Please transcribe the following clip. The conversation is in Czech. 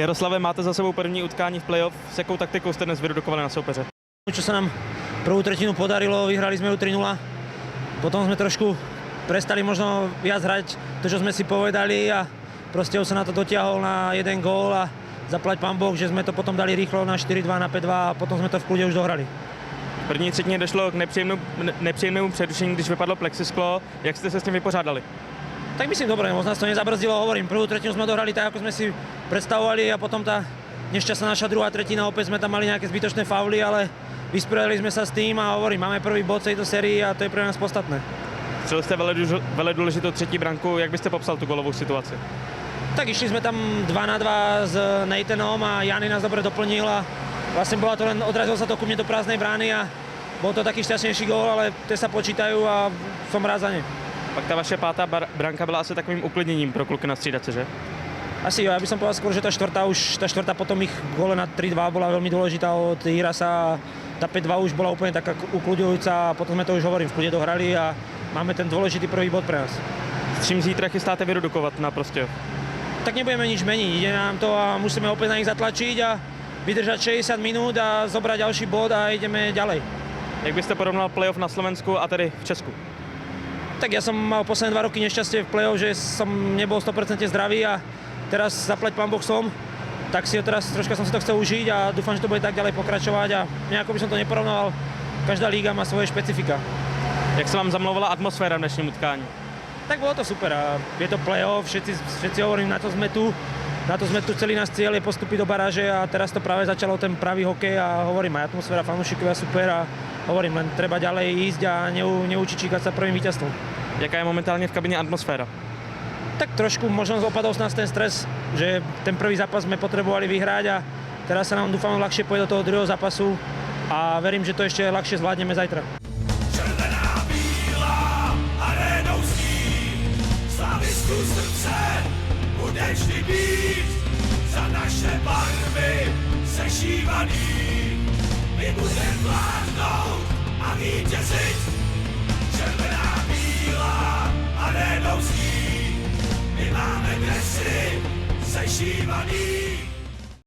Jaroslave, máte za sebou první utkání v playoff. S jakou taktikou jste dnes vyredukovali na soupeře? Čo sa nám prvú tretinu podarilo, vyhrali sme ju 3-0. Potom sme trošku prestali možno viac hrať to, čo sme si povedali a proste sa na to dotiahol na jeden gól a zaplať pán Boh, že sme to potom dali rýchlo na 4-2, na 5-2 a potom sme to v kľude už dohrali. V první třetině došlo k nepříjemnému přerušení, když vypadlo plexisklo. Jak jste se s tím vypořádali? Tak myslím dobre, moc nás to nezabrzdilo, hovorím, prvú tretinu sme dohrali tak, ako sme si predstavovali a potom tá nešťastná naša druhá tretina, opäť sme tam mali nejaké zbytočné fauly, ale vysporiadali sme sa s tým a hovorím, máme prvý bod tejto sérii a to je pre nás podstatné. Střelili jste vele důležitou třetí branku, jak byste popsal tu golovou situaci? Tak išli sme tam 2-2 s Nathanom a Jany nás dobre doplnil a vlastne bola to len, odrazilo sa to ku mne do prázdnej brány a bol to taký šťastnejší gól, ale tie sa počítajú a som rád za ne. Pak ta vaše pátá branka byla asi takovým uklidněním pro kluky na střídace, že? Asi jo, ja by som povedal skôr, že tá štvrtá potom ich góle na 3-2 bola veľmi dôležitá od Irasa a tá 5-2 už bola úplne taká ukľudňujúca a potom sme to už hovorím, v kľude dohrali a máme ten dôležitý prvý bod pre nás. S čím zítra chystáte vyredukovat na Prostějov? Tak nebudeme nič meniť, ide nám to a musíme opäť na nich zatlačiť a vydržať 60 minút a zobrať ďalší bod a ideme ďalej. Jak byste porovnal playoff na Slovensku a tady v Česku? Tak ja som mal posledné 2 roky nešťastie v play-off, že som nebol 100% zdravý a teraz zaplať pán Boh som, tak si ho teraz troška som si to chcel užiť a dúfam, že to bude tak ďalej pokračovať a nejako by som to neporovnával. Každá líga má svoje špecifika. Jak se vám zamlouvala atmosféra v dnešním utkání? Tak bolo to super a je to play-off, všetci hovorím, na to sme tu, celý náš cieľ je postúpiť do baráže a teraz to práve začalo ten pravý hokej a hovorím, aj atmosféra fanúšikovia super a hovorím, len treba ďalej ísť a neučičíkať sa prvým víťazstvom. Jaká je momentálně v kabině atmosféra? Tak trošku možno opadol z nás ten stres, že ten prvý zápas sme potrebovali vyhrať a teraz sa nám dúfam ľahšie pôjde do toho druhého zápasu a verím, že to ešte ľahšie zvládneme zajtra. Červená, bílá, arénou sní, slavistu srdce bude vždy být, za naše barvy sešívaný. My budem vládnout a vítězit, červená, bílá, arénou sní, my máme dresy sešívaný.